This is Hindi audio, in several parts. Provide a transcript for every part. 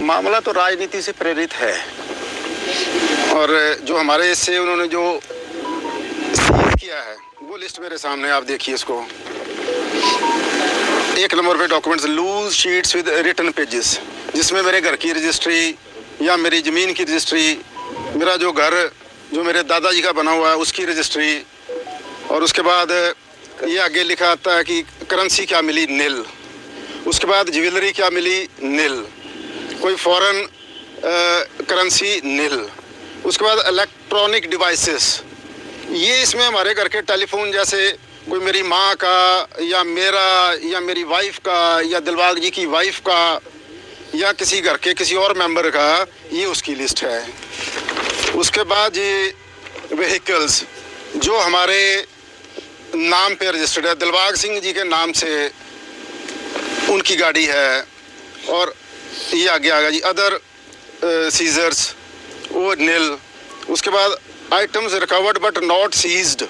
मामला तो राजनीति से प्रेरित है और जो हमारे इससे उन्होंने जो सीज किया है वो लिस्ट मेरे सामने, आप देखिए इसको। 1 नंबर पे documents, loose sheets with written pages, जिसमें मेरे घर की रजिस्ट्री या मेरी ज़मीन की रजिस्ट्री, मेरा जो घर जो मेरे दादाजी का बना हुआ है उसकी रजिस्ट्री, और उसके बाद ये आगे लिखा आता है कि करेंसी क्या मिली, नील। उसके बाद ज्वेलरी क्या मिली, नील। कोई फॉरेन करेंसी, नील। उसके बाद इलेक्ट्रॉनिक डिवाइसेस, ये इसमें हमारे घर के टेलीफोन, जैसे कोई मेरी माँ का या मेरा या मेरी वाइफ का या दिलबाग जी की वाइफ का या किसी घर के किसी और मेंबर का, ये उसकी लिस्ट है। उसके बाद ये व्हीकल्स जो हमारे नाम पे रजिस्टर्ड है, दिलबाग सिंह जी के नाम से उनकी गाड़ी है। और ये आगे आ गया जी अदर सीजर्स, वो नील। उसके बाद items recovered but not seized,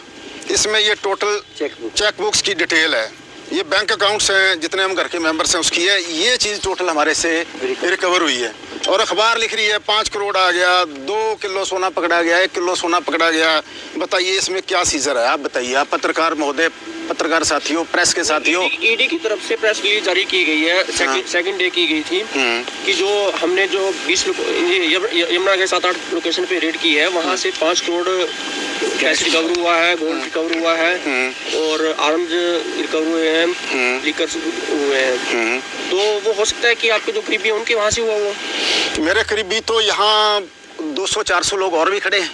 इसमें ये टोटल चेक बुक्स की डिटेल है। ये बैंक अकाउंट्स हैं जितने हम घर के मेंबर्स हैं उसकी है। ये चीज़ टोटल हमारे से रिकवर हुई है। और अखबार लिख रही है 5 करोड़ आ गया, 2 किलो सोना पकड़ा गया, 1 किलो सोना पकड़ा गया। बताइए इसमें क्या सीजर है? आप बताइए, आप पत्रकार महोदय, पत्रकार साथियों, प्रेस के साथियों। ईडी की तरफ से प्रेस रिलीज जारी की गई है, सेकंड डे की गई थी कि जो हमने जो 20 यमुना के 7-8 लोकेशन पे रेड की है, वहाँ से 5 करोड़ कैश रिकवर हुआ है, गोल्ड रिकवर हुआ है और आर्म्स रिकवर हुए हैं, लिकर हुए हैं। तो वो हो सकता है कि आपके जो करीबी हैं उनके वहाँ से हुआ वो। मेरे करीबी तो यहाँ 200-400 लोग और भी खड़े हैं,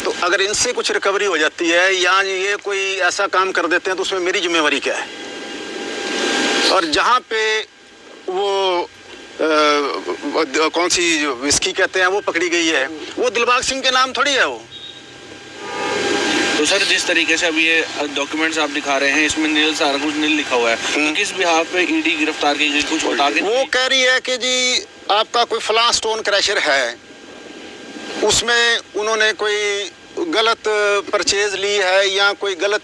तो अगर इनसे कुछ रिकवरी हो जाती है या ये कोई ऐसा काम कर देते हैं तो उसमें मेरी जिम्मेवारी क्या है? और जहाँ पे वो कौन सी विस्की कहते हैं वो पकड़ी गई है, वो दिलबाग सिंह के नाम थोड़ी है वो। तो सर जिस तरीके से अभी ये डॉक्यूमेंट्स आप दिखा रहे हैं, इसमें नील, सारा कुछ नील लिखा हुआ है, तो किस बिहार पे ईडी गिरफ्तार की गई? कुछ बता के। वो कह रही है कि जी आपका कोई फलां स्टोन क्रैशर है, उसमें उन्होंने कोई गलत परचेज ली है या कोई गलत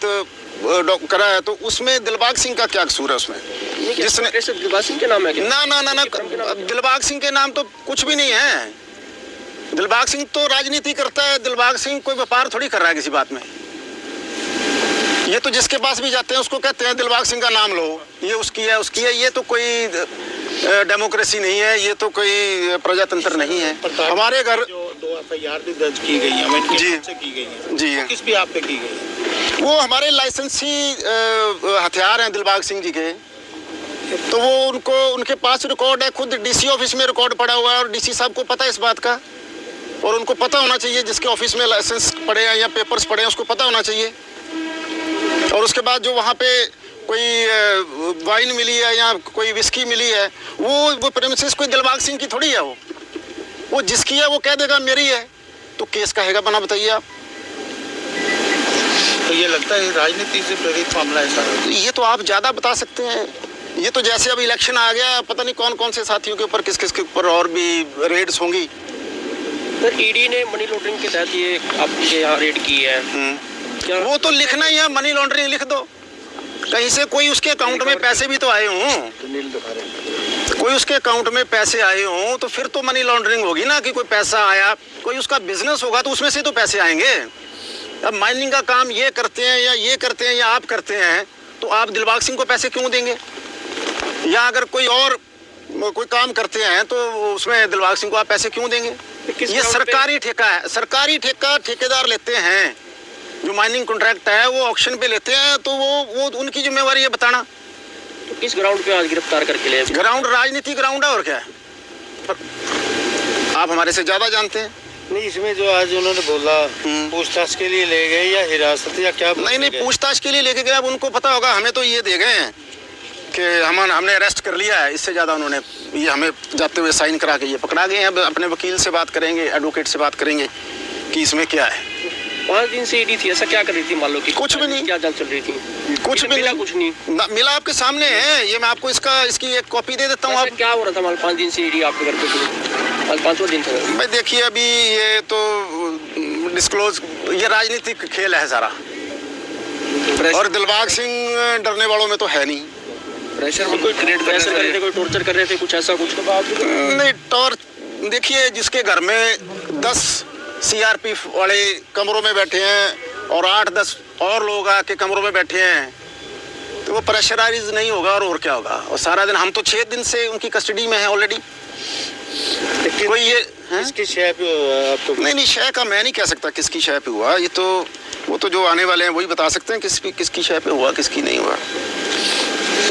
करा है, तो उसमें दिलबाग सिंह का क्या कसूर है उसमें? जिसने दिलबाग सिंह के नाम है? ना, दिलबाग सिंह के नाम तो कुछ भी नहीं है। दिलबाग सिंह तो राजनीति करता है, दिलबाग सिंह कोई व्यापार थोड़ी कर रहा है किसी बात में। ये तो जिसके पास भी जाते हैं उसको कहते हैं दिलबाग सिंह का नाम लो, ये उसकी है उसकी है। ये तो कोई डेमोक्रेसी नहीं है, ये तो कोई प्रजातंत्र नहीं है। हमारे घर 2 FIR भी दर्ज की गई है जी से की गई है जी, तो किस भी आप पे की गई है? वो हमारे लाइसेंसी हथियार हैं दिलबाग सिंह जी के, तो वो उनके पास रिकॉर्ड है, खुद DC ऑफिस में रिकॉर्ड पड़ा हुआ है और DC साहब को पता है इस बात का, और उनको पता होना चाहिए जिसके ऑफिस में लाइसेंस पड़े हैं या पेपर्स पड़े हैं उसको पता होना चाहिए। और उसके बाद जो वहाँ पे कोई वाइन मिली है या कोई विस्की मिली है, वो प्रेमिसेस कोई दिलबाग सिंह की थोड़ी है। वो जिसकी है वो कह देगा मेरी है, तो केस कहेगा बना। बताइए आप। तो ये लगता है राजनीति से प्रेरित मामला है सर? ये तो आप ज़्यादा बता सकते हैं। ये तो जैसे अब इलेक्शन आ गया, पता नहीं कौन कौन से साथियों के ऊपर किस किस के ऊपर और भी रेड्स होंगी। सर ईडी ने मनी लॉन्ड्रिंग के तहत ये आपके यहाँ रेड की है, क्या वो तो लिखना ही है, मनी लॉन्ड्रिंग लिख दो। कहीं से कोई उसके अकाउंट में पैसे भी तो आए हों, कोई उसके अकाउंट में पैसे आए हों तो फिर तो मनी लॉन्ड्रिंग होगी ना, कि कोई पैसा आया, कोई उसका बिजनेस होगा तो उसमें से तो पैसे आएंगे। अब माइनिंग का काम ये करते हैं या ये करते हैं या आप करते हैं, तो आप दिलबाग सिंह को पैसे क्यों देंगे? या अगर कोई और कोई काम करते हैं तो उसमें दिलबाग सिंह को आप पैसे क्यों देंगे? ये सरकारी ठेका है, सरकारी ठेका ठेकेदार लेते हैं। जो माइनिंग कॉन्ट्रैक्ट है वो ऑक्शन पे लेते हैं, तो वो उनकी जिम्मेवारी है बताना। तो किस ग्राउंड पे आज गिरफ्तार करके ले? ग्राउंड राजनीति ग्राउंड है और क्या है, आप हमारे से ज्यादा जानते हैं। नहीं, इसमें जो आज उन्होंने बोला पूछताछ के लिए ले गए या हिरासत या क्या? नहीं, पूछताछ के लिए लेके गए। अब उनको पता होगा, हमें तो ये दे गए हैं कि हमने अरेस्ट कर लिया है। इससे ज़्यादा उन्होंने ये हमें जाते हुए साइन करा के ये पकड़ा गए हैं। अब अपने वकील से बात करेंगे, एडवोकेट से बात करेंगे कि इसमें क्या है। 5 दिन से ईडी थी, ऐसा क्या कर रही थी? मान लो कि कुछ भी नहीं, क्या जांच चल रही थी? कुछ भी मिला? कुछ नहीं मिला, आपके सामने है। ये मैं आपको इसकी एक कॉपी दे देता हूँ। आप क्या हो रहा था मान 5 दिन से ईडी आपके घर पे? आज 5वां दिन था भाई। देखिए अभी ये तो डिस्क्लोज, ये राजनीतिक खेल है सारा, और दिलबाग सिंह डरने वालों में तो है नहीं। प्रेशर में कोई क्रिएट प्रेशर कर रहे थे, कोई टॉर्चर कर रहे थे, कुछ ऐसा कुछ? नहीं टॉर्च, देखिए जिसके घर में 10 सीआरपीएफ वाले कमरों में बैठे हैं और 8-10 और लोग आके कमरों में बैठे हैं तो वो प्रेशराइज नहीं होगा और क्या होगा। और सारा दिन, हम तो 6 दिन से उनकी कस्टडी में हैं ऑलरेडी। कोई ये किसकी शय पे आपको? नहीं शय का मैं नहीं कह सकता किसकी शय पे हुआ, ये तो वो तो जो आने वाले हैं वही बता सकते हैं किसकी शय पे हुआ किसकी नहीं हुआ।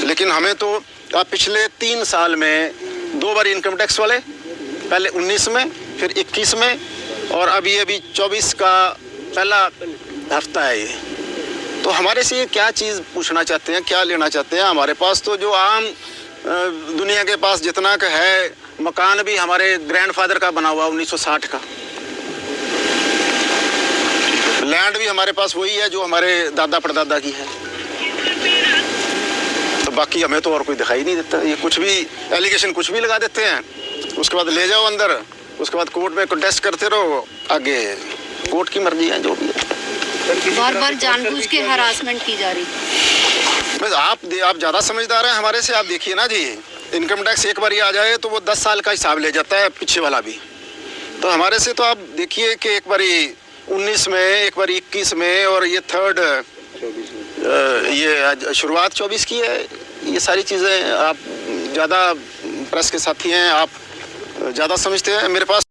लेकिन हमें तो आप पिछले 3 साल में 2 बार इनकम टैक्स वाले, पहले 19 में फिर 21 में और अभी 24 का पहला हफ्ता है ये। तो हमारे से ये क्या चीज़ पूछना चाहते हैं, क्या लेना चाहते हैं? हमारे पास तो जो आम दुनिया के पास जितना का है, मकान भी हमारे ग्रैंडफादर का बना हुआ 1960 का, लैंड भी हमारे पास वही है जो हमारे दादा परदादा की है। तो बाकी हमें तो और कोई दिखाई नहीं देता। ये कुछ भी एलिगेशन कुछ भी लगा देते हैं, उसके बाद ले जाओ अंदर, उसके बाद कोर्ट में कंटेस्ट करते रहो, आगे कोर्ट की मर्जी है जो भी है। बार बार जानबूझ के हरासमेंट की जा रही। बस आप ज़्यादा समझदार हैं हमारे से। आप देखिए ना जी, इनकम टैक्स एक बार ही आ जाए तो वो 10 साल का हिसाब ले जाता है, पीछे वाला भी। तो हमारे से तो आप देखिए कि एक बारी 19 में, एक बारी 21 में और ये थर्ड ये शुरुआत 24 की है। ये सारी चीज़ें आप ज़्यादा प्रेस के साथी हैं, आप ज़्यादा समझते हैं। मेरे पास